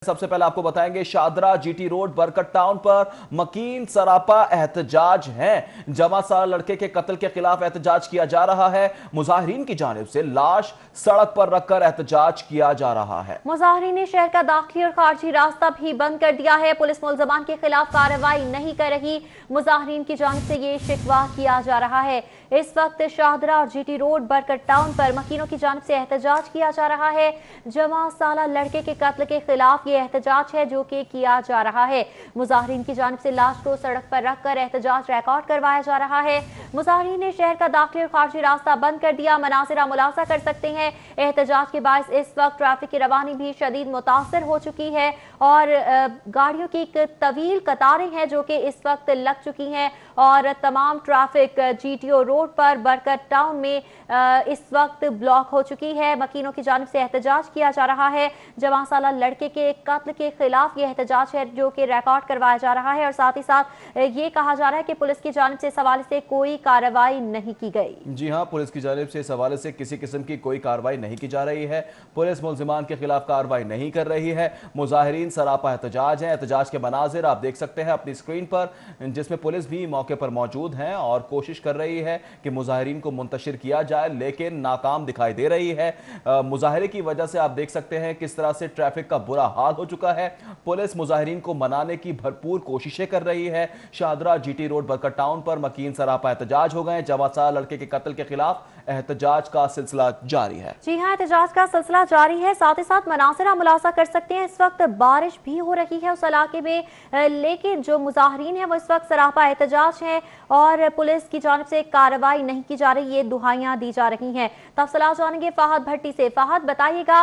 सबसे पहले आपको बताएंगे शादरा जीटी रोड बरकत टाउन पर मकीन सरापा एहतजाज है। जमा साल लड़के के कत्ल के खिलाफ एहतजाज किया जा रहा है। मुजाहिरीन की जानिब से लाश सड़क पर रखकर एहतजाज किया जा रहा है। मुजाहिरीन ने शहर का दाखिली और खारजी रास्ता भी बंद कर दिया है। पुलिस मुलजमान के खिलाफ कार्रवाई नहीं कर रही। मुजाहिरीन की जानिब से ये शिकवा किया जा रहा है। इस वक्त शादरा और जीटी रोड बरकत टाउन पर मकीनों की जानिब से एहतजाज किया जा रहा है। जमा साला लड़के के कत्ल के खिलाफ ये एहतजाज है जो कि किया जा रहा है। मुजाहिरीन की जानिब से लाश को सड़क पर रखकर एहतजाज रिकॉर्ड करवाया जा रहा है। मुजाहिरीन ने शहर का दाखिली और खारजी रास्ता बंद कर दिया। मनाज़िर मुलाजा कर सकते हैं। एहतजाज के बायस इस वक्त ट्रैफिक की रवानी भी शदीद मुतासर हो चुकी है और गाड़ियों की एक तवील कतारें हैं जो कि इस वक्त लग चुकी हैं और तमाम ट्रैफिक जीटीओ रोड पर बरकत टाउन में इस वक्त ब्लॉक हो चुकी है। मकीनों की जानिब से एहतजाज किया जा रहा है। जवां साला लड़के के कत्ल के खिलाफ ये एहतजाज है जो कि रिकॉर्ड करवाया जा रहा है और साथ ही साथ ये कहा जा रहा है कि पुलिस की जानिब से इस हवाले से कोई कार्रवाई नहीं की गई। जी हां, पुलिस की जानिब से इस हवाले से किसी किस्म की कोई कार्रवाई नहीं की जा रही है। पुलिस मुलजिमान के खिलाफ कार्रवाई नहीं कर रही है। मुजाहिरीन सरापा एहतजाज है। एहतजाज के मनाजिर आप देख सकते हैं अपनी स्क्रीन पर, जिसमें पुलिस भी मौके पर मौजूद है और कोशिश कर रही है कि मुजाहिरीन को मुंतशिर किया जाए, लेकिन नाकाम दिखाई दे रही है। मुजाहिरे की वजह से आप देख सकते हैं किस तरह से ट्रैफिक का बुरा हाल हो चुका है। पुलिस मुजाहिरीन को मनाने की भरपूर कोशिशें कर रही है। शादरा जीटी रोड बरकत टाउन पर मकीन सरापा एहतजाज हो गए। जवां साल लड़के के कत्ल के खिलाफ एहतजाज का सिलसिला जारी है। जी हाँ, एहतजाज का सिलसिला जारी है। साथ ही साथ मनासिर मुलाजा कर सकते हैं इस वक्त बारिश भी हो रही है उस इलाके में, लेकिन जो मुजाहिरीन है वो इस वक्त सरापा एहतजाज है और पुलिस की जानिब से कार्रवाई नहीं की जा रही। ये दुहाइयां दी जा रही हैं। तफसीलात जानेंगे फहद भट्टी से। फहद, बताइएगा,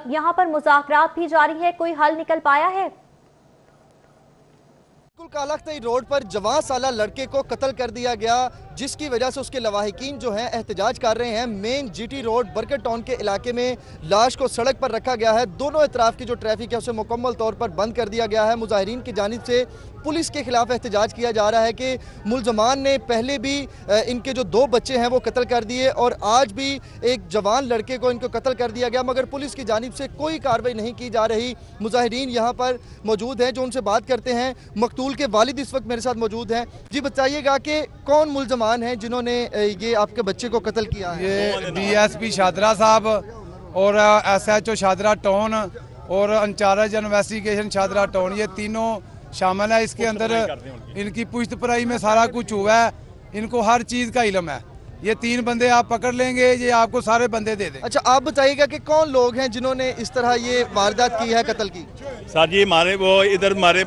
यहाँ पर मुज़ाकरात भी जारी है, कोई हल निकल पाया है? कालाख्तई रोड पर जवां साला लड़के को कत्ल कर दिया गया, जिसकी वजह से उसके लवाहिकीन जो हैं एहतजाज कर रहे हैं। मेन जीटी रोड बरकत टाउन के इलाके में लाश को सड़क पर रखा गया है। दोनों इतराफ की जो ट्रैफिक है उसे मुकम्मल तौर पर बंद कर दिया गया है। मुजाहिरीन की जानिब से पुलिस के खिलाफ एहतजाज किया जा रहा है कि मुलजमान ने पहले भी इनके जो 2 बच्चे हैं वो कत्ल कर दिए और आज भी एक जवान लड़के को इनको कत्ल कर दिया गया, मगर पुलिस की जानिब से कोई कार्रवाई नहीं की जा रही। मुजाहिरीन यहाँ पर मौजूद हैं, जो उनसे बात करते हैं। मकतूल के वालिद इस वक्त मेरे साथ मौजूद हैं। जी बताइएगा कि कौन मुलजमान हैं जिन्होंने ये आपके बच्चे को कत्ल किया है? ये DSP शादरा साहब और SHO शादरा टाउन और इंचार्ज इन्वेस्टिगेशन शादरा टाउन, ये तीनों शामिल है। इसके अंदर इनकी पुश्त पराई में सारा कुछ हुआ है। इनको हर चीज़ का इल्म है। ये 3 बंदे आप पकड़ लेंगे, ये आपको सारे बंदे दे दें। अच्छा, आप बताइएगा कि कौन लोग हैं जिन्होंने इस तरह ये वारदात की है, कत्ल की? सर जी, हमारे वो इधर हमारे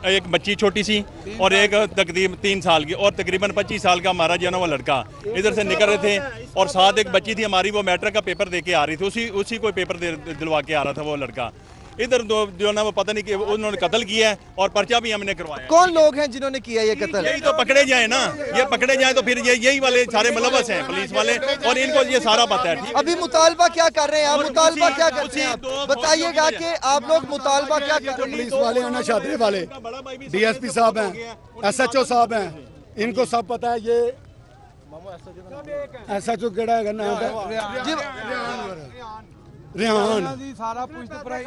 एक बच्ची छोटी सी और एक तकरीबन 3 साल की और तकरीबन 25 साल का हमारा जो है ना वो लड़का इधर से निकल रहे थे और साथ एक बच्ची थी हमारी, वो मैट्रिक का पेपर दे के आ रही थी। उसी को पेपर दिलवा के आ रहा था वो लड़का। इधर जो ना वो पता नहीं कि उन्होंने कत्ल किया है और पर्चा भी हमने करवाया। कौन लोग हैं जिन्होंने किया ये कत्ल? यही तो पकड़े जाए ना, ये पकड़े जाए तो फिर यही वाले सारे मुलव्वस हैं, पुलिस वाले, और इनको ये सारा पता है। अभी मुतालबा क्या कर रहे हैं आप? मुतालबा क्या करते हैं आप? बताइएगा कि आप लोग मुतालबा क्या कर रहे हैं? पुलिस वाले हैं ना, शादरे वाले, DSP साहब हैं, SHO साहब हैं, इनको सब पता है। ये SHO केड़ा है ना, रेहान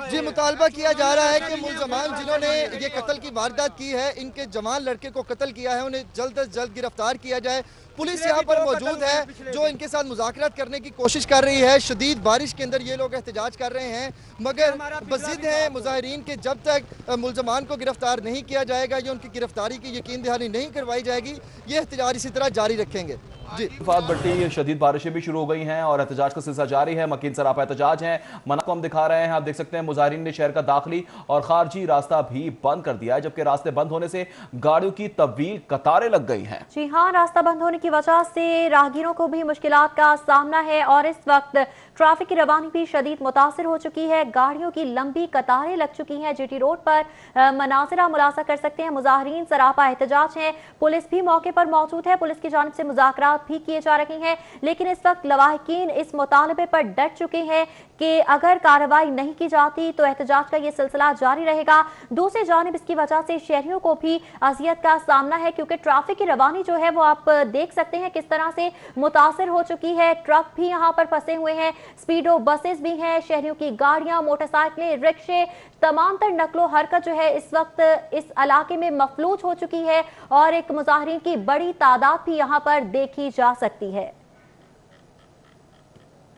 जी, मुतालबा किया जा रहा है कि मुलजमान जिन्होंने ये कत्ल की वारदात की है, इनके जवान लड़के को कत्ल किया है, उन्हें जल्द से जल्द गिरफ्तार किया जाए। पुलिस यहाँ पर मौजूद है जो इनके साथ मुज़ाकरात करने की कोशिश कर रही है। शदीद बारिश के अंदर ये लोग एहतजाज कर रहे हैं, मगर बज़िद हैं मुजाहिरीन के जब तक मुलजमान को गिरफ्तार नहीं किया जाएगा या उनकी गिरफ्तारी की यकीन दहानी नहीं करवाई जाएगी, ये एहतजाज इसी तरह जारी रखेंगे। जी फहद भट्टी, शदीद बारिशें भी शुरू हो गई हैं और एहतजाज का सिलसिला जारी है। मकीन सरापा एहतजाज है। मना को हम दिखा रहे हैं, आप देख सकते हैं मुजाहिरीन ने शहर का दाखिली और खारजी रास्ता भी बंद कर दिया है, जबकि रास्ते बंद होने से गाड़ियों की तवील कतारें लग गई हैं। जी हाँ, रास्ता बंद होने की वजह से राहगीरों को भी मुश्किलात का सामना है और इस वक्त ट्रैफिक की रवानी भी शदीद मुतासर हो चुकी है। गाड़ियों की लंबी कतारें लग चुकी हैं जीटी रोड पर। मनाज़िर मुलाजा कर सकते हैं। मुजाहिरीन सरापा एहतजाज हैं। पुलिस भी मौके पर मौजूद है। पुलिस की जानिब से मुज़ाकरात भी किए जा रहे हैं, लेकिन इस वक्त लवाहिकीन इस मुतालबे पर डट चुके हैं कि अगर कार्रवाई नहीं की जाती तो एहतजाज का ये सिलसिला जारी रहेगा। दूसरी जानिब इसकी वजह से शहरियों को भी अजियत का सामना है, क्योंकि ट्रैफिक की रवानी जो है वो आप देख सकते हैं किस तरह से मुतासिर हो चुकी है। ट्रक भी यहाँ पर फंसे हुए हैं, स्पीडो बसेस भी हैं, शहरियों की गाड़ियां, मोटरसाइकिलें, रिक्शे, तमाम तर नकलो हरकत जो है इस वक्त इस इलाके में मफलूज हो चुकी है और एक मुजाहिरीन की बड़ी तादाद भी यहाँ पर देखी जा सकती है।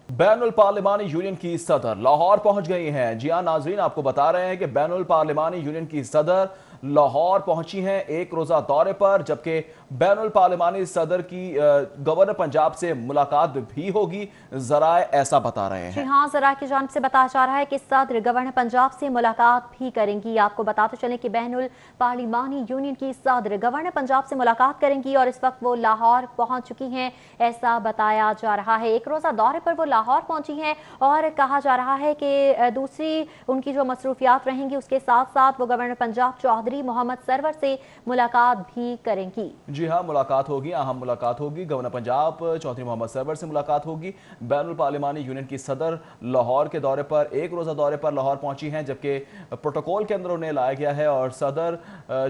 बैनुल पार्लिमानी यूनियन की सदर लाहौर पहुंच गई हैं। जी हां नाजरीन, आपको बता रहे हैं कि बैनुल पार्लिमानी यूनियन की सदर लाहौर पहुंची हैं एक रोजा दौरे पर, जबकि बैनुल पार्लिमानी सदर की गवर्नर पंजाब से मुलाकात भी होगी, जराए ऐसा बता रहे हैं। जी हाँ, जराए की जानिब से बताया जा रहा है कि सदर गवर्नर पंजाब से मुलाकात भी करेंगी। आपको बताते चलें कि बैनुल पार्लिमानी यूनियन की सदर गवर्नर पंजाब से मुलाकात करेंगी और इस वक्त वो लाहौर पहुंच चुकी हैं, ऐसा बताया जा रहा है। एक रोजा दौरे पर वो लाहौर पहुंची हैं और कहा जा रहा है कि दूसरी उनकी जो मसरूफियात रहेंगी उसके साथ साथ वो गवर्नर पंजाब चौधरी मोहम्मद सरवर से मुलाकात भी करेंगी। जी हाँ, मुलाकात होगी, अहम मुलाकात होगी। गवर्नर पंजाब चौधरी मोहम्मद सरवर से मुलाकात होगी। बैनुल पार्लिमानी यूनियन की सदर लाहौर के दौरे पर, एक रोज़ा दौरे पर लाहौर पहुंची हैं, जबकि प्रोटोकॉल के अंदर उन्हें लाया गया है और सदर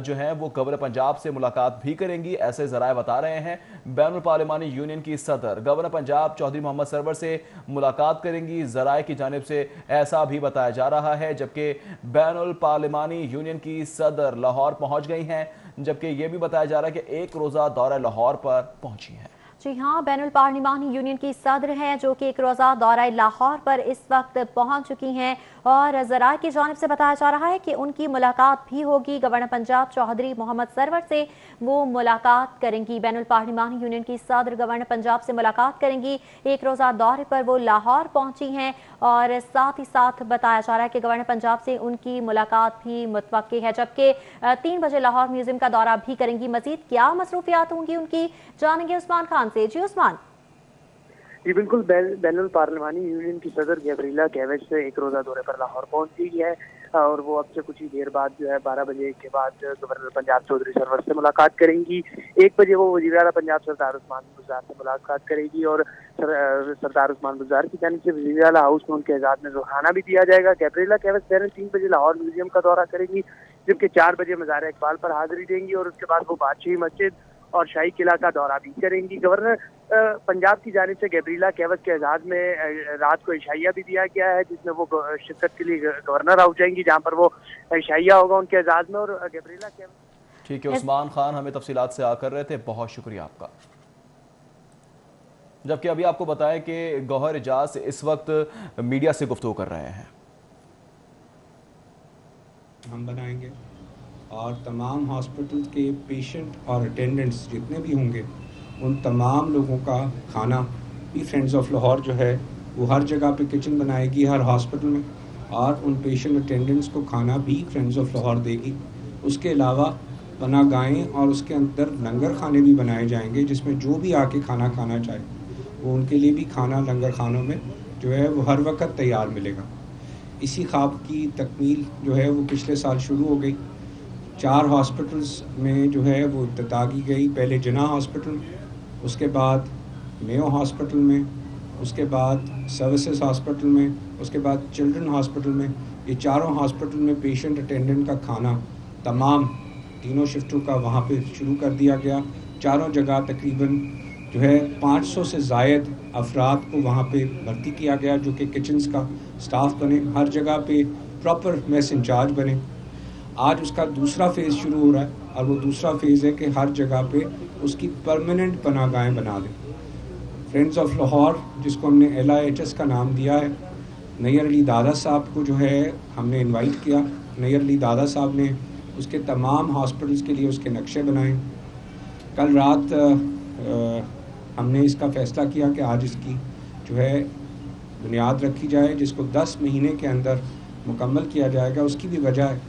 जो है वो गवर्नर पंजाब से मुलाकात भी करेंगी, ऐसे ज़राए बता रहे हैं। बैनुल पार्लिमानी यूनियन की सदर गवर्नर पंजाब चौधरी मोहम्मद सरवर से मुलाकात करेंगी, ज़राए की जानिब से ऐसा भी बताया जा रहा है। जबकि बैनुल पार्लिमानी यूनियन की सदर लाहौर पहुंच गई हैं, जबकि यह भी बताया जा रहा है कि एक रोज़ा दौरा लाहौर पर पहुंची है। जी हाँ, बैनुल पार्लिमानी यूनियन की सदर हैं जो कि एक रोज़ा दौरा लाहौर पर इस वक्त पहुंच चुकी हैं और ज़राए की जानिब से बताया जा रहा है कि उनकी मुलाकात भी होगी। गवर्नर पंजाब चौधरी मोहम्मद सरवर से वो मुलाकात करेंगी। बैनुल पार्लिमानी यूनियन की सदर गवर्नर पंजाब से मुलाकात करेंगी। एक रोज़ा दौरे पर वो लाहौर पहुंची हैं और साथ ही साथ बताया जा रहा है कि गवर्नर पंजाब से उनकी मुलाकात भी मुतवक्की है, जबकि 3 बजे लाहौर म्यूजियम का दौरा भी करेंगी। मजीद क्या मसरूफियात होंगी उनकी, जानेंगे उस्मान खान से। जी उस्मान। जी बिल्कुल, बैनुल पार्लिमानी यूनियन की सदर गैब्रिएला कैवेज से एक रोजा दौरे पर लाहौर पहुंच गई है और वो अब से कुछ ही देर बाद जो है 12 बजे के बाद गवर्नर पंजाब चौधरी सरवर से मुलाकात करेंगी। 1 बजे वो वज़ीर-ए-आला पंजाब सरदार उस्मान बुज़दार से मुलाकात करेगी और सरदार उस्मान बुज़दार की जानिब से वज़ीर-ए-आला हाउस में उनके एजाज़ में रुहाना भी दिया जाएगा। गैब्रिएला कैवेज 3 बजे लाहौर म्यूजियम का दौरा करेंगी, जबकि 4 बजे मज़ार इकबाल पर हाजिरी देंगी और उसके बाद वो बादशाही मस्जिद और शाही किला का दौरा भी करेंगी। गवर्नर पंजाब की जानिब से गैब्रिएला कैवेज के एजाज में रात को इशाइया भी दिया गया है, जिसमें वो शिरकत के लिए गवर्नर हाउस जाएंगी, जहां पर वो इशाइया होगा उनके एजाज में। और गैब्रिएला कैवेज। ठीक है, उस्मान खान हमें तफसीलात से आकर रहे थे, बहुत शुक्रिया आपका। जबकि अभी आपको बताएं कि गौहर एजाज इस वक्त मीडिया से गुफ्तगू कर रहे हैं। हम बनाएंगे और तमाम हॉस्पिटल के पेशेंट और अटेंडेंट्स जितने भी होंगे उन तमाम लोगों का खाना भी फ्रेंड्स ऑफ लाहौर जो है वो हर जगह पे किचन बनाएगी हर हॉस्पिटल में, और उन पेशेंट अटेंडेंट्स को खाना भी फ्रेंड्स ऑफ लाहौर देगी। उसके अलावा पनाहगाहें और उसके अंदर लंगर खाने भी बनाए जाएंगे, जिसमें जो भी आके खाना खाना चाहे वो उनके लिए भी खाना लंगर खानों में जो है वो हर वक्त तैयार मिलेगा। इसी ख्वाब की तकमील जो है वो पिछले साल शुरू हो गई। 4 हॉस्पिटल्स में जो है वो इफ्तिताह की गई। पहले जिना हॉस्पिटल में, उसके बाद मेयो हॉस्पिटल में, उसके बाद सर्विसेज हॉस्पिटल में, उसके बाद चिल्ड्रन हॉस्पिटल में। ये चारों हॉस्पिटल में पेशेंट अटेंडेंट का खाना तमाम तीनों शिफ्टों का वहाँ पे शुरू कर दिया गया। चारों जगह तकरीबन जो है 500 से ज़ायद अफराद को वहाँ पे भर्ती किया गया, जो कि किचन्स का स्टाफ बने, हर जगह पे प्रॉपर मेस इंचार्ज बने। आज उसका दूसरा फेज़ शुरू हो रहा है और वो दूसरा फेज़ है कि हर जगह पे उसकी परमानेंट पनाहगाहें बना दें। फ्रेंड्स ऑफ लाहौर, जिसको हमने LIHS का नाम दिया है, नैयर अली दादा साहब को जो है हमने इनवाइट किया। नैयर अली दादा साहब ने उसके तमाम हॉस्पिटल्स के लिए उसके नक्शे बनाए। कल रात हमने इसका फ़ैसला किया कि आज इसकी जो है बुनियाद रखी जाए, जिसको 10 महीने के अंदर मुकम्मल किया जाएगा। उसकी भी वजह है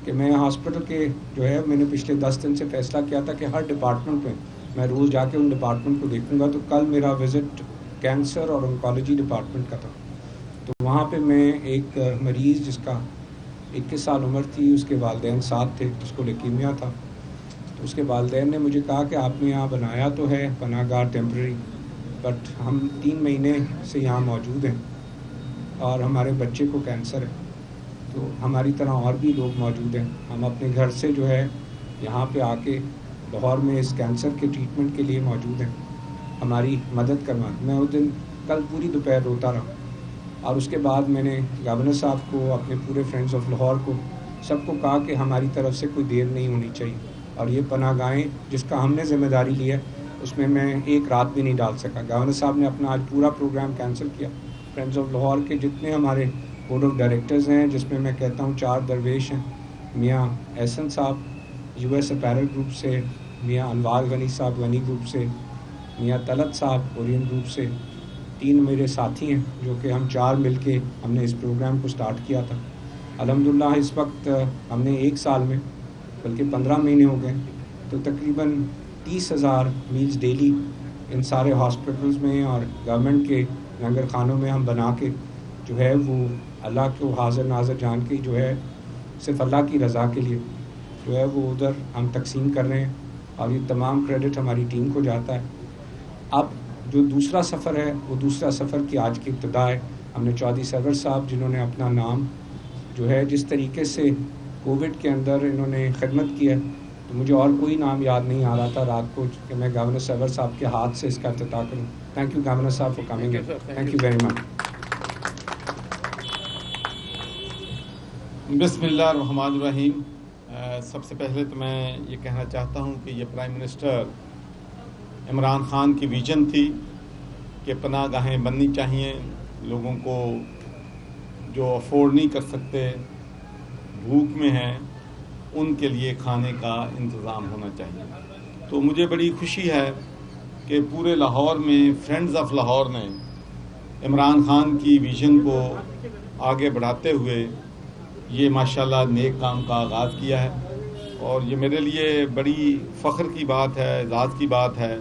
कि मैं हॉस्पिटल के जो है मैंने पिछले 10 दिन से फ़ैसला किया था कि हर डिपार्टमेंट में मैं रोज़ जाके उन डिपार्टमेंट को देखूंगा। तो कल मेरा विज़िट कैंसर और ऑन्कोलॉजी डिपार्टमेंट का था, तो वहाँ पे मैं एक मरीज़ जिसका 21 साल उम्र थी, उसके वालिदैन साथ थे, उसको ल्यूकीमिया था। तो उसके वालिदैन ने मुझे कहा कि आपने यहाँ बनाया तो है पनाहगाह टेम्प्रेरी, बट हम 3 महीने से यहाँ मौजूद हैं और हमारे बच्चे को कैंसर है, तो हमारी तरह और भी लोग मौजूद हैं। हम अपने घर से जो है यहाँ पे आके लाहौर में इस कैंसर के ट्रीटमेंट के लिए मौजूद हैं, हमारी मदद करवा। मैं उस दिन कल पूरी दोपहर रोता रहा और उसके बाद मैंने गवर्नर साहब को, अपने पूरे फ्रेंड्स ऑफ लाहौर को, सबको कहा कि हमारी तरफ से कोई देर नहीं होनी चाहिए और ये पनाहगाहें जिसका हमने ज़िम्मेदारी लिया उसमें मैं एक रात भी नहीं डाल सका। गवर्नर साहब ने अपना आज पूरा प्रोग्राम कैंसिल किया। फ्रेंड्स ऑफ लाहौर के जितने हमारे बोर्ड ऑफ डायरेक्टर्स हैं, जिसमें मैं कहता हूँ 4 दरवेश हैं, मियाँ एहसन साहब US अपैरल ग्रुप से, मियाँ अनवार गनी साहब गनी ग्रुप से, मियाँ तलत साहब ओरियन ग्रुप से, 3 मेरे साथी हैं जो कि हम 4 मिलके हमने इस प्रोग्राम को स्टार्ट किया था। अल्हम्दुलिल्लाह इस वक्त हमने 1 साल में, बल्कि 15 महीने हो गए, तो तकरीबन 30,000 मील्स डेली इन सारे हॉस्पिटल्स में और गवर्नमेंट के लंगर खानों में हम बना के जो है वो अल्लाह को हाज़िर नाज़र जान के जो है सिर्फ अल्लाह की रज़ा के लिए जो है वो उधर हम तकसीम कर रहे हैं और ये तमाम क्रेडिट हमारी टीम को जाता है। अब जो दूसरा सफ़र है वो दूसरा सफ़र की आज की इब्तिदा है। हमने चौधरी सरवर साहब जिन्होंने अपना नाम जो है जिस तरीके से कोविड के अंदर इन्होंने खिदमत की है, तो मुझे और कोई नाम याद नहीं आ रहा था रात को कि मैं गवर्नर सरवर साहब के हाथ से इसका इफ्तिताह करूँ। थैंक यू गवर्नर साहब for coming in, thank you very much. बिस्मिल्लाहिर्रहमानिर्रहीम। सबसे पहले तो मैं ये कहना चाहता हूँ कि ये प्राइम मिनिस्टर इमरान खान की विजन थी कि पनाहगाहें बननी चाहिए, लोगों को जो अफोर्ड नहीं कर सकते, भूख में हैं, उनके लिए खाने का इंतज़ाम होना चाहिए। तो मुझे बड़ी खुशी है कि पूरे लाहौर में फ्रेंड्स ऑफ लाहौर ने इमरान खान की विजन को आगे बढ़ाते हुए ये माशाल्लाह नेक काम का आगाज़ किया है और ये मेरे लिए बड़ी फ़ख्र की बात है, एज़ाज़ की बात है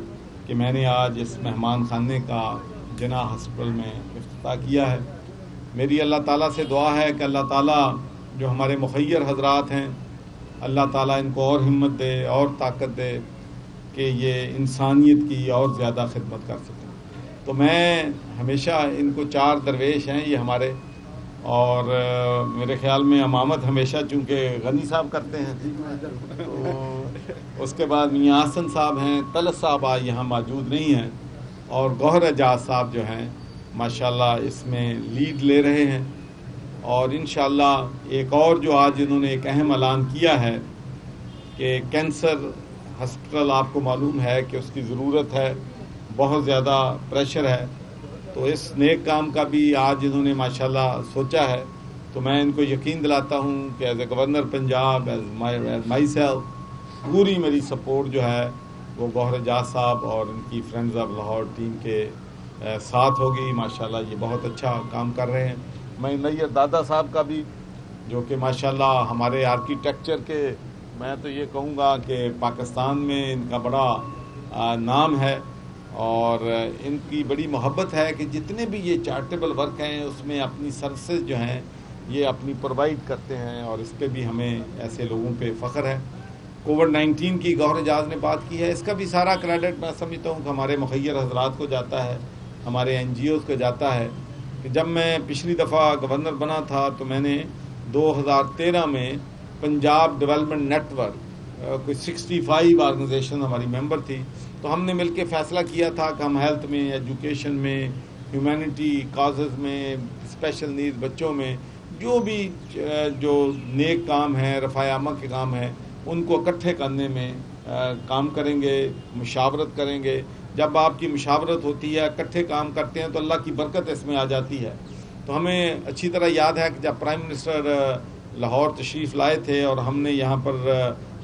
कि मैंने आज इस मेहमान खाने का जिना हॉस्पिटल में इफ्तिताह किया है। मेरी अल्लाह ताला से दुआ है कि अल्लाह ताला जो हमारे मुखय्यर हजरात हैं, अल्लाह ताला इनको और हिम्मत दे और ताकत दे कि ये इंसानियत की और ज़्यादा खिदमत कर सकें। तो मैं हमेशा इनको 4 दरवेश हैं ये हमारे, और मेरे ख्याल में अमामत हमेशा चूँकि गनी साहब करते हैं, तो उसके बाद मियाँ हसन साहब हैं, तलत साहब आज यहाँ मौजूद नहीं हैं, और गौहर एजाज साहब जो हैं माशाल्लाह इसमें लीड ले रहे हैं। और इंशाल्लाह एक और जो आज इन्होंने एक अहम ऐलान किया है कि कैंसर हॉस्पिटल, आपको मालूम है कि उसकी ज़रूरत है, बहुत ज़्यादा प्रेशर है, तो इस नेक काम का भी आज इन्होंने माशाल्लाह सोचा है। तो मैं इनको यकीन दिलाता हूँ कि as a governor Punjab, as myself, पूरी मेरी सपोर्ट जो है वो गौहर एजाज साहब और इनकी फ्रेंड्स ऑफ लाहौर टीम के साथ होगी। माशाल्लाह ये बहुत अच्छा काम कर रहे हैं। मैं नैयर दादा साहब का भी, जो कि माशाल्लाह हमारे आर्किटेक्चर के, मैं तो ये कहूँगा कि पाकिस्तान में इनका बड़ा नाम है और इनकी बड़ी मोहब्बत है कि जितने भी ये चैरिटेबल वर्क हैं उसमें अपनी सर्विसेज जो हैं ये अपनी प्रोवाइड करते हैं, और इस पर भी हमें ऐसे लोगों पे फ़ख्र है। कोविड-19 की गौहर एजाज ने बात की है, इसका भी सारा क्रेडिट मैं समझता हूँ कि हमारे मुखय्यर हजरात को जाता है, हमारे NGOs को जाता है। कि जब मैं पिछली दफ़ा गवर्नर बना था तो मैंने 2013 में पंजाब डेवलपमेंट नेटवर्क, कोई 65 ऑर्गेनाइजेशन हमारी मेंबर थी, तो हमने मिलकर फ़ैसला किया था कि हम हेल्थ में, एजुकेशन में, ह्यूमैनिटी काजेज़ में, स्पेशल नीड बच्चों में जो भी जो नेक काम है, रफ़ायामा के काम है, उनको इकट्ठे करने में काम करेंगे, मुशावरत करेंगे। जब आपकी मुशावरत होती है, इकट्ठे काम करते हैं, तो अल्लाह की बरकत इसमें आ जाती है। तो हमें अच्छी तरह याद है कि जब प्राइम मिनिस्टर लाहौर तशरीफ़ लाए थे और हमने यहाँ पर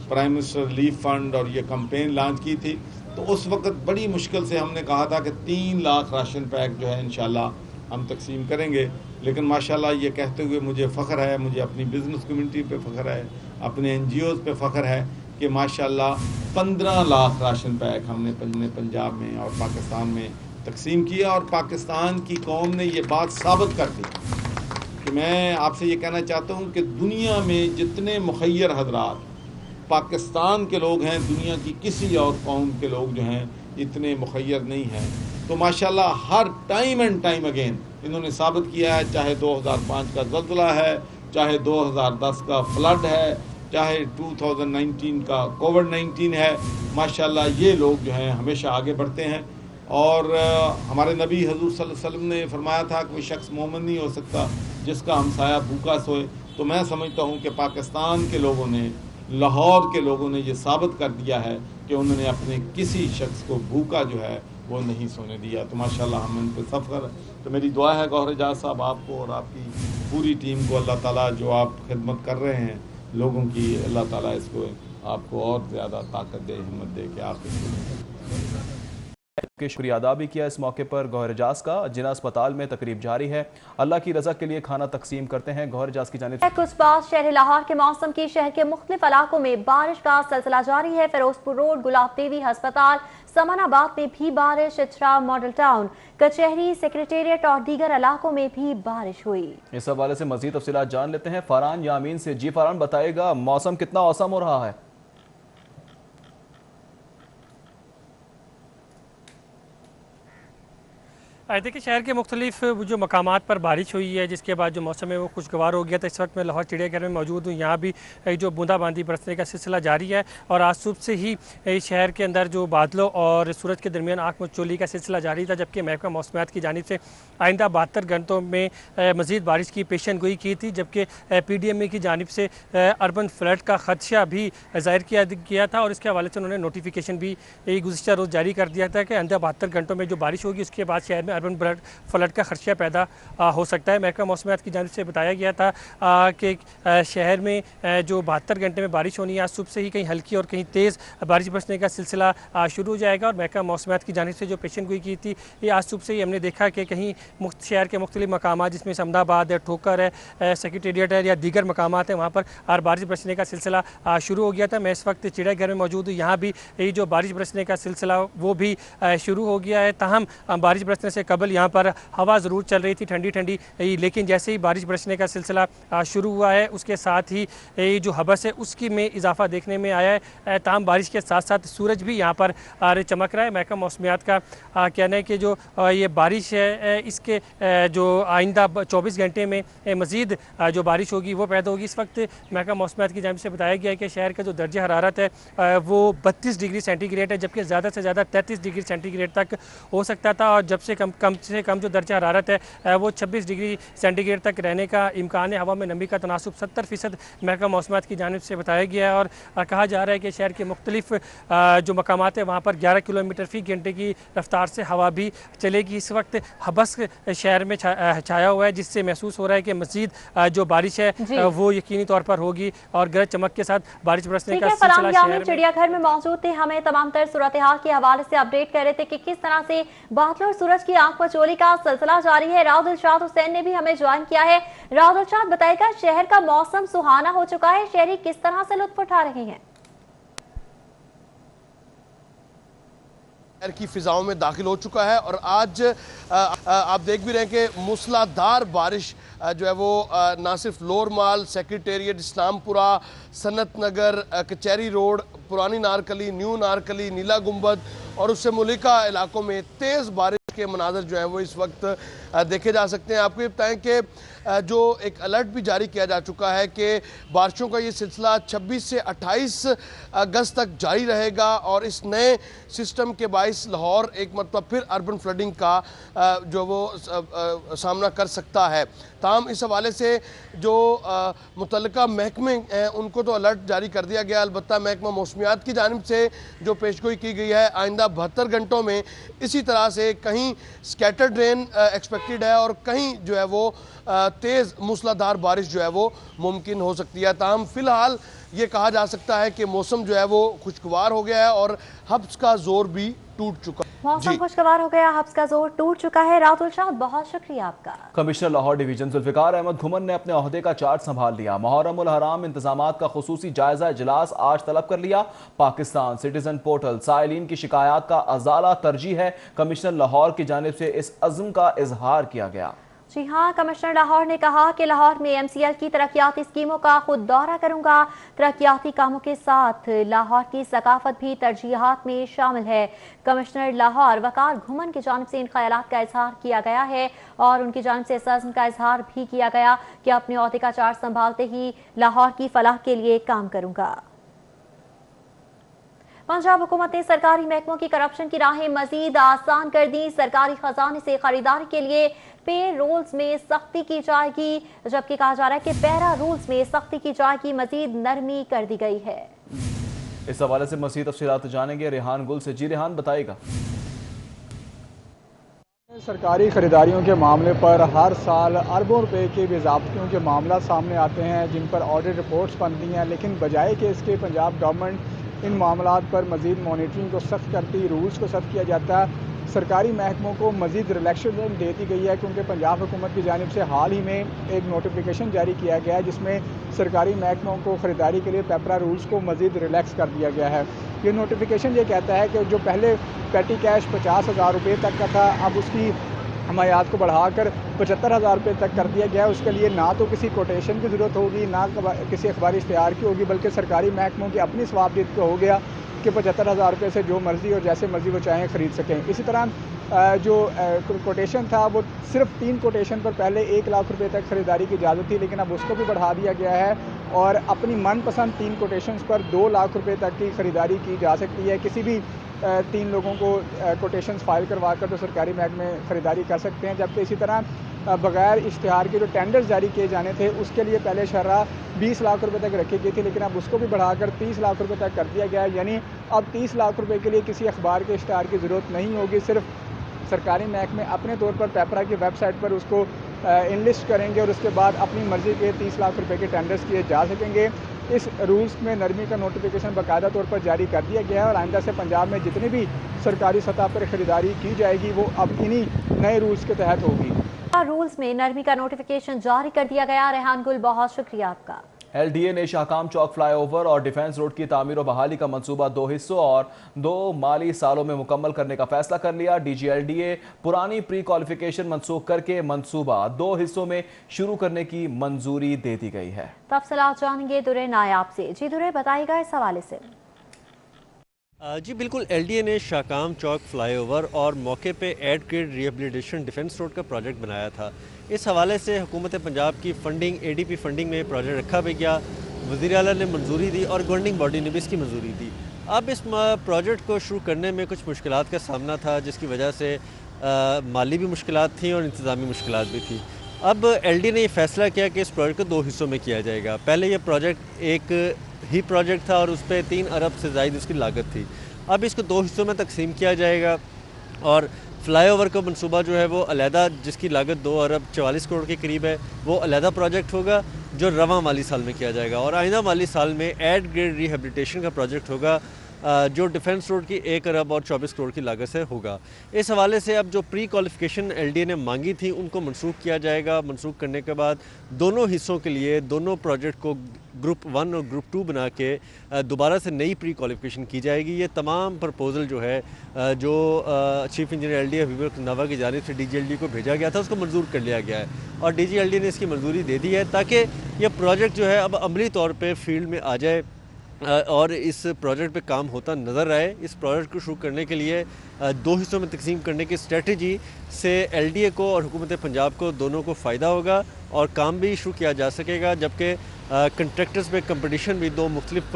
प्राइम मिनिस्टर रिलीफ फ़ंड और ये कैंपेन लॉन्च की थी, तो उस वक्त बड़ी मुश्किल से हमने कहा था कि 3 लाख राशन पैक जो है इंशाल्लाह हम तकसीम करेंगे। लेकिन माशाल्लाह ये कहते हुए मुझे फ़ख्र है, मुझे अपनी बिज़नेस कम्युनिटी पे फ़ख्र है, अपने NGOs पे फ़ख्र है कि माशाल्लाह 15 लाख राशन पैक हमने पंजाब में और पाकिस्तान में तकसीम किया। और पाकिस्तान की कौम ने ये बात साबित कर दी कि मैं आपसे ये कहना चाहता हूँ कि दुनिया में जितने मुखय्यर हजरात पाकिस्तान के लोग हैं, दुनिया की किसी और कौम के लोग जो हैं इतने मुखय्यर नहीं हैं। तो माशाल्लाह हर टाइम एंड टाइम अगेन इन्होंने साबित किया है, चाहे 2005 का ज़ल्ज़ला है, चाहे 2010 का फ्लड है, چاہے 2019 کا کووڈ-19 ہے، ماشاءاللہ یہ لوگ جو ہیں ہمیشہ آگے بڑھتے ہیں. اور ہمارے نبی حضور صلی اللہ علیہ وسلم نے فرمایا تھا کہ کوئی شخص مومن نہیں ہو سکتا جس کا ہمسایہ بھوکا سوئے. تو میں سمجھتا ہوں کہ پاکستان کے لوگوں نے، لاہور کے لوگوں نے یہ ثابت کر دیا ہے کہ انہوں نے اپنے کسی شخص کو بھوکا جو ہے وہ نہیں سونے دیا. تو ماشاءاللہ ہم ان پہ فخر ہے. تو میری دعا ہے گوہر اعجاز صاحب آپ کو اور آپ کی پوری ٹیم کو، اللہ تعالیٰ جو آپ خدمت کر رہے ہیں لوگوں کی، اللہ تعالیٰ اس کو آپ کو اور زیادہ طاقت دے، ہمت دے کہ آپ اس کو کے شکریہ ادا بھی کیا اس موقع پر گوہر اعجاز کا. جنا اسپتال میں تقریب جاری ہے. اللہ کی رضا کے لیے کھانا تقسیم کرتے ہیں. گوہر اعجاز کی جانب سے کچھ بعد شہر لاہور کے موسم کی شہر کے مختلف علاقوں میں بارش کا سلسلہ جاری ہے. فیروز پور روڈ، گلاب دیوی ہسپتال، سمن آباد میں بھی بارش، اچھرا ماڈل ٹاؤن، کچہری، سیکریٹریٹ اور دیگر علاقوں میں بھی بارش ہوئی. اس حوالے سے مزید تفصیلات جان لیتے ہیں فرحان یامین سے. جی فرحان، بتائے گا موسم کتنا اوسم ہو رہا ہے؟ دیکھیں شہر کے مختلف جو مقامات پر بارش ہوئی ہے جس کے بعد جو موسم ہے وہ خوشگوار ہو گیا تھا. اس وقت میں لاہور چڑیا گھر میں موجود ہوں. یہاں بھی جو بوندا باندی برسنے کا سلسلہ جاری ہے اور آج صبح سے ہی شہر کے اندر جو بادلوں اور سورج کے درمیان آنکھ مچولی کا سلسلہ جاری تھا، جبکہ محکمہ موسمیات کی جانب سے آئندہ 72 گھنٹوں میں مزید بارش کی پیشن گوئی کی تھی، جبکہ پی ڈی ایم اے کی جانب سے اربن فلڈ کا خدشہ بھی ظاہر کیا تھا اور اس کے حوالے سے انہوں نے نوٹیفیکیشن بھی گزشتہ روز جاری کر دیا تھا کہ آئندہ 72 گھنٹوں میں جو بارش ہوگی اس کے بعد شہر میں اربن فلڈ کا خدشہ پیدا ہو سکتا ہے. محکمہ موسمیات کی جانب سے بتایا گیا تھا کہ شہر میں جو 72 گھنٹے میں بارش ہونی ہے، آج صبح سے ہی کہیں ہلکی اور کہیں تیز بارش برسنے کا سلسلہ شروع ہو جائے گا. اور محکمہ موسمیات کی جانب سے جو پیشن گوئی کی تھی یہ آج صبح سے ہی ہم نے دیکھا کہ کہیں شہر کے مختلف مقامات جس میں سمن آباد ہے، ٹھوکر ہے، سیکریٹریٹ ہے یا دیگر مقامات ہیں، وہاں پر بارش برسنے کا سلسلہ شروع ہو گیا تھا. میں اس وقت چڑیا گھر میں موجود ہوں. یہاں بھی جو بارش برسنے کا سلسلہ وہ بھی شروع ہو گیا ہے. تاہم بارش برسنے سے قبل یہاں پر ہوا ضرور چل رہی تھی ٹھنڈی ٹھنڈی، لیکن جیسے ہی بارش برسنے کا سلسلہ شروع ہوا ہے اس کے ساتھ ہی جو حبس ہے اس کی میں اضافہ دیکھنے میں آیا ہے. تاہم بارش کے ساتھ ساتھ سورج بھی یہاں پر چمک رہا ہے. محکمہ موسمیات کا کہنا ہے کہ جو یہ بارش ہے اس کے جو آئندہ 24 گھنٹے میں مزید جو بارش ہوگی وہ پیدا ہوگی. اس وقت محکمہ موسمیات کی جانب سے بتایا گیا ہے کہ شہر کا جو درجہ حرارت ہے وہ 32 ڈگری سینٹی گریڈ ہے، جبکہ زیادہ سے زیادہ 33 ڈگری سینٹی گریڈ تک ہو سکتا تھا اور جب سے کم جو درجہ حرارت ہے وہ 26 ڈگری سینٹی گریڈ تک رہنے کا امکان ہے. ہوا میں نمی کا تناسب 70% محکمہ موسمیات کی جانب سے بتایا گیا ہے اور کہا جا رہا ہے کہ شہر کے مختلف جو مقامات ہیں وہاں پر 11 کلومیٹر فی گھنٹے کی رفتار سے ہوا بھی چلے گی. اس وقت حبس شہر میں چھایا ہوا ہے جس سے محسوس ہو رہا ہے کہ مزید جو بارش ہے وہ یقینی طور پر ہوگی اور گرج چمک کے ساتھ بارش برسنے کا سلسلہ شہر میں. چڑیا گھر میں موجود تھے، ہمیں تمام تر صورتحال کے حوالے سے اپڈیٹ کر رہے تھے کہ کس طرح سے بادل اور سورج کی آنکھ مچولی کا سلسلہ جاری ہے. راؤ دلشاد حسین نے بھی ہمیں جوائن کیا ہے. راؤ دلشاد، بتائے گا شہر کا موسم سہانا ہو چکا ہے، شہری کس طرح سے لطف اٹھا رہے ہیں؟ شہر کی فضاؤں میں داخل ہو چکا ہے اور آج آپ دیکھ بھی رہے ہیں کہ موسلادھار بارش جو ہے وہ نہ صرف لور مال، سیکریٹریٹ، اسلام پورہ، صنعت نگر، کچہری روڈ، پرانی نارکلی، نیو نارکلی، نیلا گنبد اور اس سے ملکہ علاقوں میں تیز بارش کے مناظر جو ہیں وہ اس وقت دیکھے جا سکتے ہیں. آپ کو یہ بتائیں کہ جو ایک الرٹ بھی جاری کیا جا چکا ہے کہ بارشوں کا یہ سلسلہ 26 سے 28 اگست تک جاری رہے گا اور اس نئے سسٹم کے باعث لاہور ایک مرتبہ پھر اربن فلڈنگ کا جو وہ سامنا کر سکتا ہے. تاہم اس حوالے سے جو متعلقہ محکمے ہیں ان کو تو الرٹ جاری کر دیا گیا. البتہ محکمہ موسمیات کی جانب سے جو پیشگوئی کی گئی ہے آئندہ 72 گھنٹوں میں اسی طرح سے کہیں سکیٹرڈ رین ایکسپیکٹڈ ہے اور کہیں جو ہے وہ تیز موسلادھار بارش جو ہے وہ ممکن ہو سکتی ہے. تاہم فی الحال یہ کہا جا سکتا ہے کہ موسم جو ہے وہ خوشگوار ہو گیا ہے اور حبس کا زور بھی ٹوٹ چکا ہے. موسم خوشگوار ہو گیا، حبس کا زور ٹوٹ چکا ہے. راؤ دلشاد، بہت شکریہ آپ کا. کمشنر لاہور ڈویژن ذوالفقار احمد گھمن نے اپنے عہدے کا چارج سنبھال لیا. محرم الحرام انتظامات کا خصوصی جائزہ اجلاس آج طلب کر لیا. پاکستان سٹیزن پورٹل سائلین کی شکایات کا ازالہ ترجیح ہے. کمشنر لاہور کی جانب سے اس عزم کا اظہار کیا گیا. जी हाँ, कमिश्नर लाहौर ने कहा कि लाहौर में MCL की तरक्याती स्कीमों का खुद दौरा करूंगा। तरक्याती कामों के साथ लाहौर की सकाफत भी तरजीहात में शामिल है। कमिश्नर लाहौर वकार घुमन की जानिब से इन ख्यालात का इजहार किया गया है और उनकी जानिब से इस अज़्म का इजहार भी किया गया कि अपने ओहदे का चार्ज संभालते ही लाहौर की फलाह के लिए काम करूंगा। पंजाब हुकूमत ने सरकारी महकमों की करप्शन की राहें मजीद आसान कर दी। सरकारी खजाने से खरीदारी के लिए पे रूल्स में सख्ती की जाएगी, जबकि कहा जा रहा है कि पैरा रूल्स में सख्ती की जाएगी, मजीद नरमी कर दी गई है। इस हवाले से मज़ीद तफसीलात जानेंगे रेहान गुल से। जी रेहान, बताइएगा। सरकारी खरीदारियों के मामले पर हर साल अरबों रुपए के बेज़ाब्तियों के मामला सामने आते हैं, जिन पर ऑडिट रिपोर्ट्स बनती हैं, लेकिन बजाय कि इसके पंजाब गवर्नमेंट इन मामलात पर मज़ीद मॉनिटरिंग को सख्त करती, रूल्स को सख्त किया जाता है। सरकारी महकमों को मज़ीद रिलैक्सेशन दे दी गई है, क्योंकि पंजाब हुकूमत की जानिब से हाल ही में एक नोटिफिकेशन जारी किया गया है जिसमें सरकारी महकमों को ख़रीदारी के लिए पेपरा रूल्स को मज़ीद रिलैक्स कर दिया गया है। ये नोटिफिकेशन ये कहता है कि जो पहले पेटी कैश 50,000 रुपये तक का था, अब उसकी हमायात को बढ़ाकर 75,000 रुपये तक कर दिया गया है। उसके लिए ना तो किसी कोटेशन की ज़रूरत होगी, ना किसी अखबारी इश्तिहार की होगी, बल्कि सरकारी महकमों की अपनी सवाबदीद को हो गया कि 75,000 रुपये से जो मर्ज़ी और जैसे मर्ज़ी वो चाहें ख़रीद सकें। इसी तरह जो कोटेशन था वो सिर्फ 3 कोटेशन पर पहले 1 लाख रुपये तक ख़रीदारी की इजाज़त थी, लेकिन अब उसको भी बढ़ा दिया गया है और अपनी मनपसंद 3 कोटेशन पर 2 लाख रुपये तक की ख़रीदारी की जा सकती है। किसी भी 3 लोगों को कोटेशंस फाइल करवा कर तो सरकारी महकमे ख़रीदारी कर सकते हैं। जबकि इसी तरह बग़ैर इश्तिहार के जो टेंडर्स जारी किए जाने थे उसके लिए पहले शरह 20 लाख रुपए तक रखी गई थी, लेकिन अब उसको भी बढ़ाकर 30 लाख रुपए तक कर दिया गया है। यानी अब 30 लाख रुपए के लिए किसी अखबार के इश्तिहार की ज़रूरत नहीं होगी, सिर्फ सरकारी महकमे अपने तौर पर पेपरा की वेबसाइट पर उसको इनलिस्ट करेंगे और उसके बाद अपनी मर्ज़ी के 30 लाख रुपए के टेंडर्स किए जा सकेंगे। इस रूल्स में नरमी का नोटिफिकेशन बाकायदा तौर पर जारी कर दिया गया है और आइंदा से पंजाब में जितनी भी सरकारी सतह पर ख़रीदारी की जाएगी वो अब इन्हीं नए रूल्स के तहत होगी। रूल्स में नरमी का नोटिफिकेशन जारी कर दिया गया। रेहान गुल, बहुत शुक्रिया आपका। LDA ने शाहकाम चौक फ्लाईओवर और डिफेंस रोड की तामीर और बहाली का मंसूबा 2 हिस्सों और 2 माली सालों में मुकम्मल करने का फैसला कर लिया। DG LDA पुरानी प्री क्वालिफिकेशन मनसूख करके मंसूबा 2 हिस्सों में शुरू करने की मंजूरी दे दी गई है। तफसीलात जानेंगे दुरे नायाब से। जी दुरे, बताइएगा इस हवाले से। जी बिल्कुल, LDA ने शाहकाम चौक फ्लाईओवर और मौके पे at grade rehabilitation defence road का प्रोजेक्ट बनाया था। इस हवाले से हुकूमत पंजाब की फंडिंग ADP फंडिंग में प्रोजेक्ट रखा भी गया, वज़ीर आला ने मंजूरी दी और गवर्निंग बॉडी ने भी इसकी मंजूरी दी। अब इस प्रोजेक्ट को शुरू करने में कुछ मुश्किलात का सामना था, जिसकी वजह से माली भी मुश्किलात थी और इंतज़ामी मुश्किलात भी थी। अब LDA ने ये फैसला किया कि इस प्रोजेक्ट को 2 हिस्सों में किया जाएगा। पहले ये प्रोजेक्ट एक ही प्रोजेक्ट था और उस पर 3 अरब से ज़ायद उसकी लागत थी। अब इसको 2 हिस्सों में तकसीम किया जाएगा और फ्लाईओवर का मंसूबा जो है वो अलहदा, जिसकी लागत 2 अरब 44 करोड़ के करीब है, वो अलहदा प्रोजेक्ट होगा जो रवां माली साल में किया जाएगा। और आइंदा माली साल में एड ग्रेड रिहेबिलिटेशन का प्रोजेक्ट होगा जो डिफेंस रोड की 1 अरब और 24 करोड़ की लागत से होगा। इस हवाले से अब जो प्री क्वालिफिकेशन LDA ने मांगी थी उनको मनसूख किया जाएगा। मनसूख करने के बाद दोनों हिस्सों के लिए दोनों प्रोजेक्ट को ग्रुप 1 और ग्रुप 2 बना के दोबारा से नई प्री क्वालिफिकेशन की जाएगी। ये तमाम प्रपोजल जो है जो चीफ इंजीनियर LDA हबीब नवा की जानिब से DG LDA को भेजा गया था उसको मंजूर कर लिया गया है और DG LDA ने इसकी मंजूरी दे दी है ताकि ये प्रोजेक्ट जो है अब अमली तौर पर फील्ड में आ जाए और इस प्रोजेक्ट पे काम होता नज़र आए। इस प्रोजेक्ट को शुरू करने के लिए 2 हिस्सों में तकसीम करने की स्ट्रेटजी से LDA को और हुकूमत पंजाब को दोनों को फ़ायदा होगा और काम भी शुरू किया जा सकेगा, जबकि कंट्रैक्टर्स में कंपटीशन भी 2 मुख्तलिफ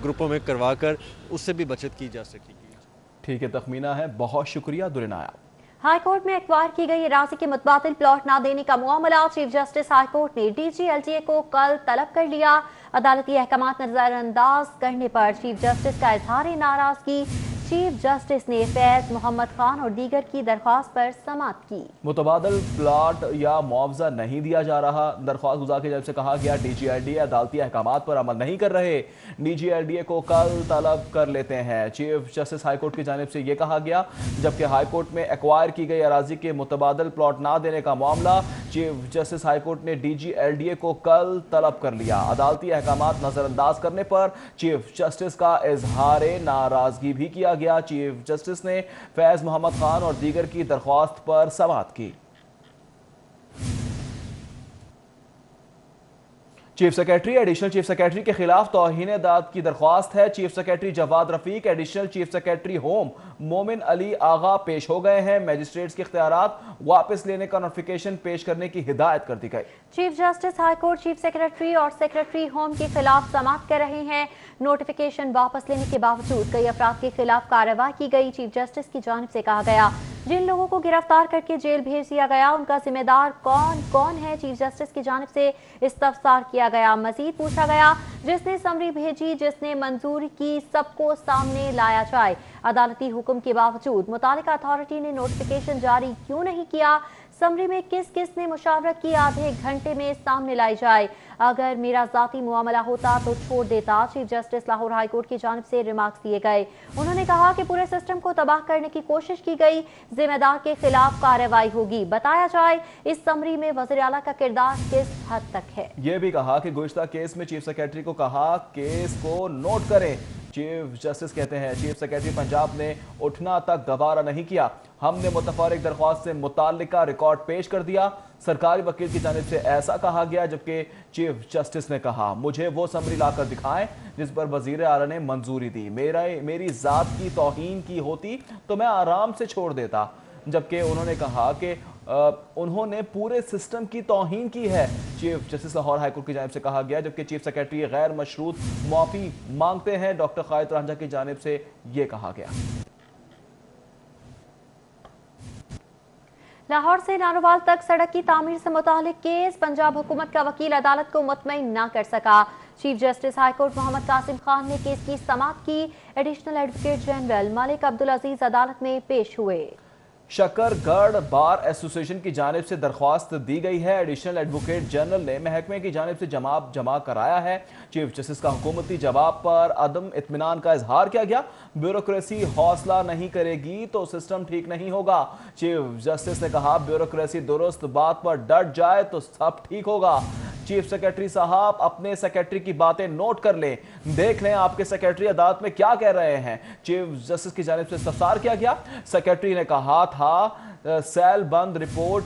ग्रुपों में करवा कर उससे भी बचत की जा सकेगी। ठीक है, तखमीना है। बहुत शुक्रिया दुरे नायाब। हाई कोर्ट में एक्वायर की गई अराज़ी के मुतबादिल प्लॉट ना देने का मामला चीफ जस्टिस हाई कोर्ट ने DG LDA को कल तलब कर लिया। अदालती अहकामात नजरअंदाज करने पर चीफ जस्टिस का इजहार नाराजगी। चीफ जस्टिस ने फैज मोहम्मद खान और दीगर की दरख्वास्त पर समाअत की। मुतबादल प्लाट या मुआवजा नहीं दिया जा रहा। दरख्वास्त गुजार की जानिब से कहा गया DG LDA अदालती अहकामात पर अमल नहीं कर रहे, DG LDA को कल तलब कर लेते हैं। चीफ जस्टिस हाई कोर्ट की जानिब से यह कहा गया, जबकि हाई कोर्ट में एक्वायर की गई अराजी के मुतबादल प्लॉट ना देने का मामला चीफ जस्टिस हाई कोर्ट ने DG LDA को कल तलब कर लिया। अदालती अहकामात नजरअंदाज करने पर चीफ जस्टिस का इजहार नाराजगी भी किया गया। चीफ जस्टिस ने फैज मोहम्मद खान और दीगर की दरख्वास्त पर समाअत की। Chief secretary additional chief secretary के खिलाफ तौहीन दाद की दरख्वास्त है। Chief secretary Jawad Rafiq, additional chief secretary home Momin Ali आगा पेश हो गए हैं। मैजिस्ट्रेट्स के इख्तियारात वापस लेने का नोटिफिकेशन पेश करने की हिदायत कर दी गई। Chief justice high court chief secretary और सेक्रेटरी होम के खिलाफ समाअत कर रहे हैं। नोटिफिकेशन वापस लेने के बावजूद कई अफराद के खिलाफ कार्रवाई की गई। चीफ जस्टिस की जानिब से कहा गया जिन लोगों को गिरफ्तार करके जेल भेज दिया गया उनका जिम्मेदार कौन कौन है। चीफ जस्टिस की जानिब से इस्तफसार किया गया। मजीद पूछा गया जिसने समरी भेजी, जिसने मंजूरी की, सबको सामने लाया जाए। अदालती हुक्म के बावजूद मुतालिका अथॉरिटी ने नोटिफिकेशन जारी क्यों नहीं किया। समरी में किस किस ने मुशावरत की, आधे घंटे में सामने लाई जाए। अगर मेरा जाती मामला होता तो छोड़ देता। Chief justice Lahore high court की जानिब से रिमार्क्स दिए गए। उन्होंने कहा कि पूरे सिस्टम को तबाह करने की कोशिश की गई, जिम्मेदार के खिलाफ कार्रवाई होगी। बताया जाए इस समरी में वज़ीर आला का किरदार किस हद तक है। ये भी कहा कि गुज़िश्ता केस में चीफ सेक्रेटरी को कहा केस को नोट करें। चीफ जस्टिस कहते हैं चीफ सेक्रेटरी पंजाब ने उठना तक गवारा नहीं किया। हमने मुतफर्रिक दरख्वास्त से मुताल्लिका रिकॉर्ड पेश कर दिया। सरकारी वकील की जानिब से ऐसा कहा गया, जबकि चीफ जस्टिस ने कहा मुझे वो समरी लाकर दिखाएं जिस पर वजीर आला ने मंजूरी दी। मेरी ज़ात की तौहीन की होती तो मैं आराम से छोड़ देता। जबकि उन्होंने कहा कि उन्होंने पूरे सिस्टम की तौहीन की है। चीफ जस्टिस लाहौर हाईकोर्ट की जानिब से कहा गया, जबकि चीफ सेक्रेटरी गैर मशरूत माफी मांगते हैं। डॉक्टर खालिद रांझा की जानिब से ये कहा गया। लाहौर से नारोवाल तक सड़क की तामीर से मुतालिक केस, पंजाब हुकूमत का वकील अदालत को मुतमईन न कर सका। Chief justice high court Mohammad Qasim Khan ने केस की समाअत की। Additional advocate general Malik Abdul Aziz अदालत में पेश हुए। शकरगढ़ बार एसोसिएशन की जानिब से दरख्वास्त दी गई है। एडिशनल एडवोकेट जनरल ने महकमे की जानिब से जमा कराया है। चीफ जस्टिस का हुकूमती जवाब पर अदम इत्मीनान का इजहार किया गया। ब्यूरोक्रेसी हौसला नहीं करेगी तो सिस्टम ठीक नहीं होगा। चीफ जस्टिस ने कहा ब्यूरोक्रेसी दुरुस्त बात पर डट जाए तो सब ठीक होगा। चीफ सेक्रेटरी साहब अपने सेक्रेटरी की बातें नोट कर लें, देख लें आपके सेक्रेटरी अदालत में क्या कह रहे हैं। चीफ जस्टिस की जानिब से इस्तफसार किया गया। सेक्रेटरी ने कहा था सील बंद रिपोर्ट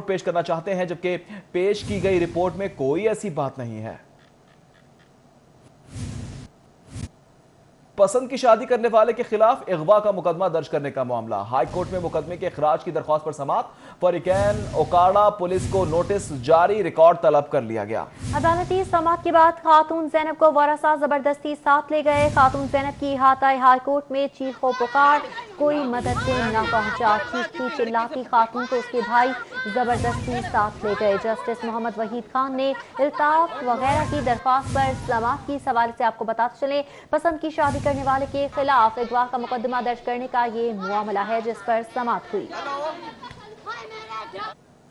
पेश करना चाहते हैं, जबकि पेश की गई रिपोर्ट में कोई ऐसी बात नहीं है। पसंद की शादी करने वाले के खिलाफ अगवा का मुकदमा दर्ज करने का मामला। हाई कोर्ट में मुकदमे के इखराज की दरख्वास्त पर समाअत। फरीकैन ओकाड़ा पुलिस को नोटिस जारी, रिकॉर्ड तलब कर लिया गया। अदालती समाअत के बाद खातून ज़ैनब को वारसा जबरदस्ती साथ ले गए। खातून ज़ैनब की हाथाई हाई कोर्ट में चीखो पुकार, कोई मदद को न पहुंचा। चीखती चिल्लाती खातून को उसके भाई जबरदस्ती साथ ले गए। जस्टिस मोहम्मद वहीद खान ने इल्ताफ वगैरह की दरख्वास्त पर समाअत की। सवाल से आपको बताते चले पसंद की शादी करने वाले के खिलाफ अगवा का मुकदमा दर्ज करने का ये मामला है जिस पर समाअत हुई।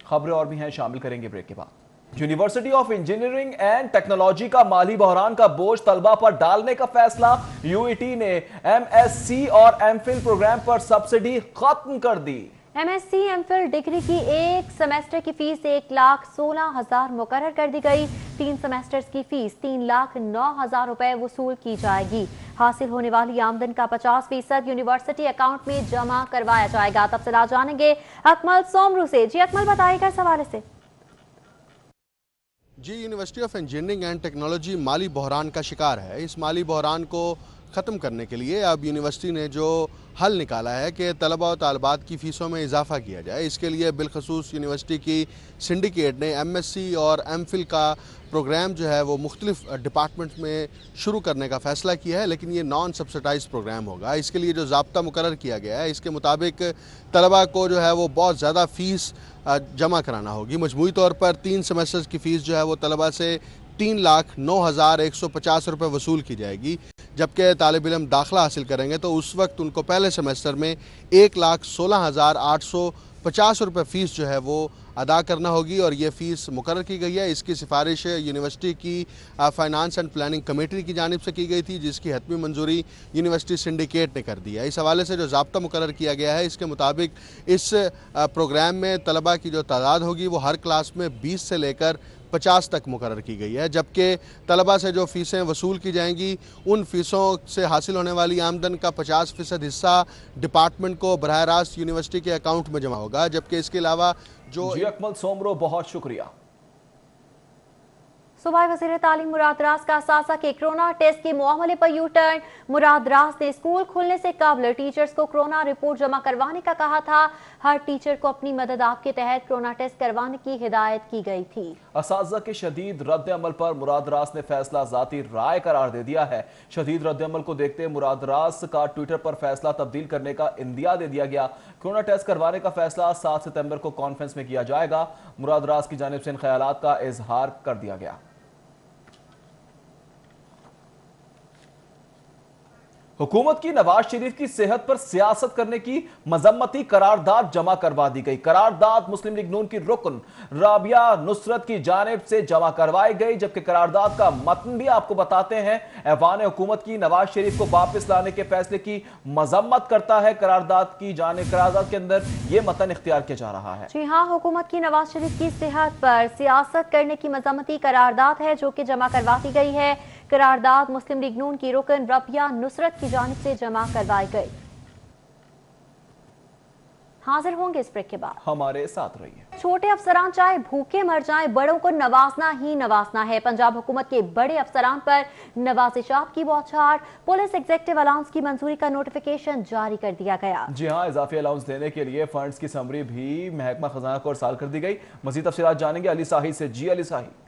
खबरें और भी हैं, शामिल करेंगे ब्रेक के बाद। University of engineering and technology का माली बहरान का बोझ तलबा पर डालने का फैसला। यूईटी ने एमएससी और एमफिल प्रोग्राम पर सब्सिडी खत्म कर दी। एमएससी एमफिल डिग्री की एक सेमेस्टर की फीस 1,16,000 मुकर्रर कर दी गई। 3 सेमेस्टर्स की फीस 3,09,000 रुपए वसूल की जाएगी। हासिल होने वाली आमदन का 50% यूनिवर्सिटी अकाउंट में जमा करवाया जाएगा। तफसीलात जानेंगे अकमल सोमरू से। जी अकमल, बताइएगा इस हवाले से। जी, university of engineering and technology माली बहरान का शिकार है। इस माली बहरान को ख़त्म करने के लिए अब यूनिवर्सिटी ने जो हल निकाला है कि तलबा और तालबात की फ़ीसों में इजाफा किया जाए। इसके लिए बिलखसूस यूनिवर्सिटी की सिंडिकेट ने एमएससी और एमफिल का प्रोग्राम जो है वो मुख्तलिफ डिपार्टमेंट में शुरू करने का फ़ैसला किया है, लेकिन ये नॉन सब्सिडाइज प्रोग्राम होगा। इसके लिए जो ज़ाब्ता मुकर्रर किया गया है, इसके मुताबिक तलबा को जो है वो बहुत ज़्यादा फ़ीस जमा कराना होगी। मजमूई तौर पर 3 सेमेस्टर्स की फ़ीस जो है वो तलबा से 3,09,150 रुपये वसूल की जाएगी। जबकि तालिब इल्म दाखिला हासिल करेंगे तो उस वक्त उनको पहले सेमेस्टर में 1,16,850 रुपये फ़ीस जो है वो अदा करना होगी और ये फ़ीस मुकर्रर की गई है। इसकी सिफारिश यूनिवर्सिटी की फ़ाइनेंस एंड प्लानिंग कमेटी की जानिब से की गई थी, जिसकी हतमी मंजूरी यूनिवर्सिटी सिंडिकेट ने कर दी है। इस हवाले से जो ज़ाब्ता मुकर्रर किया गया है, इसके मुताबिक इस प्रोग्राम में तलबा की जो तादाद होगी वो हर क्लास में 20 से लेकर 50 तक मुकर्रर की गई है। जबकि तलबा से जो फ़ीसें वसूल की जाएंगी उन फ़ीसों से हासिल होने वाली आमदन का 50% हिस्सा डिपार्टमेंट को बराह रास्त यूनिवर्सिटी के अकाउंट में जमा होगा। जबकि इसके अलावा जो जी अकमल सोमरो, बहुत शुक्रिया। सूबाई वज़ीर तालीम मुराद रास का असासा के कोरोना टेस्ट के मामले पर यू टर्न। मुराद रास ने स्कूल खुलने से कबल टीचर्स को कोरोना रिपोर्ट जमा करवाने का कहा था। हर टीचर को अपनी मदद आप के तहत कोरोना टेस्ट करवाने की हिदायत की गई थी। असातिज़ा के शदीद रद्द अमल पर मुराद रास ने फैसला ज़ाती राय करार दे दिया है। शदीद रद्द अमल को देखते मुराद रास का ट्विटर पर फैसला तब्दील करने का इंदिया दे दिया गया। कोरोना टेस्ट करवाने का फैसला 7 सितंबर को कॉन्फ्रेंस में किया जाएगा। मुराद रास की जानिब से इन ख्यालात का इजहार कर दिया गया। हुकूमत की नवाज शरीफ की सेहत पर सियासत करने की मजम्मती करारदाद जमा करवा दी गई। करारदाद मुस्लिम लीग नून की रुकन राबिया नुसरत की जानिब से जमा करवाई गई, जबकि करारदाद का मतन भी आपको बताते हैं। ऐवान हुकूमत की नवाज शरीफ को वापस लाने के फैसले की मजम्मत करता है। करारदाद के अंदर यह मतन इख्तियार किया जा रहा है। जी हाँ, हुकूमत की नवाज शरीफ की सेहत पर सियासत करने की मजम्मती करारदाद है जो कि जमा करवा दी गई है। करारदाद मुस्लिम लीग नून की रुकन रबिया नुसरत की जानिब से जमा करवाई गई। हाजिर होंगे इस ब्रेक के बाद, हमारे साथ रहिए। छोटे अफसरान चाहे भूखे मर जाएं, बड़ों को नवाजना ही नवाजना है। पंजाब हुकूमत के बड़े अफसरान पर नवाजिशात की बौछार। पुलिस एग्जीक्यूटिव अलाउंस की मंजूरी का नोटिफिकेशन जारी कर दिया गया। जी हाँ, इजाफी अलाउंस देने के लिए फंड्स की समरी भी महकमा खजाना को अरसाल कर दी गई। मजीद तफसीलात जानेंगे अली साही से। जी अली साही।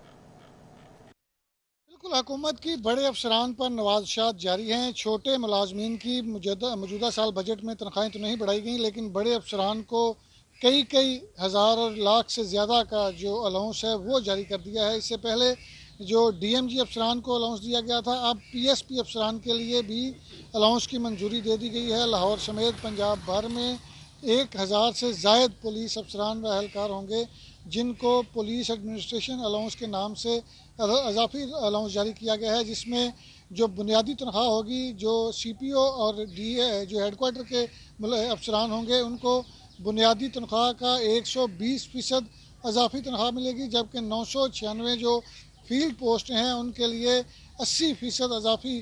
बिल्कुल, हुकूमत की बड़े अफसरान पर नवाजिशात जारी हैं। छोटे मुलाजमीन की मौजूदा साल बजट में तनख्वाहें तो नहीं बढ़ाई गई, लेकिन बड़े अफसरान को कई हज़ार और लाख से ज़्यादा का जो अलाउंस है वो जारी कर दिया है। इससे पहले जो DMG अफसरान को अलाउंस दिया गया था, अब PSP अफसरान के लिए भी अलाउंस की मंजूरी दे दी गई है। लाहौर समेत पंजाब भर में 1000 से ज़ायद पुलिस अफसरान व अहलकार होंगे जिनको पुलिस एडमिनिस्ट्रेशन अलाउंस के नाम से अजाफी अलाउंस जारी किया गया है, जिसमें जो बुनियादी तनख्वाह होगी, जो CPO और DA जो हेडक्वार्टर के अफसरान होंगे उनको बुनियादी तनख्वाह का 120% अजाफी तनख्वाह मिलेगी, जबकि 996 जो फील्ड पोस्ट हैं उनके लिए 80% अजाफी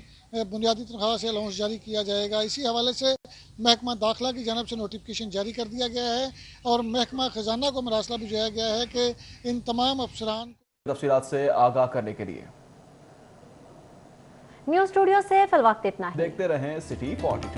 बुनियादी तनख्वाह से अलाउंस जारी किया जाएगा। इसी हवाले से महकमा दाखिला की जानब से नोटिफिकेशन जारी कर दिया गया है और महकमा खजाना को मरासला भिजवाया गया है कि इन तमाम अफसरान तफसीलात से आगाह करने के लिए। न्यूज़ स्टूडियो से फिलहाल इतना ही। देखते रहें सिटी 42।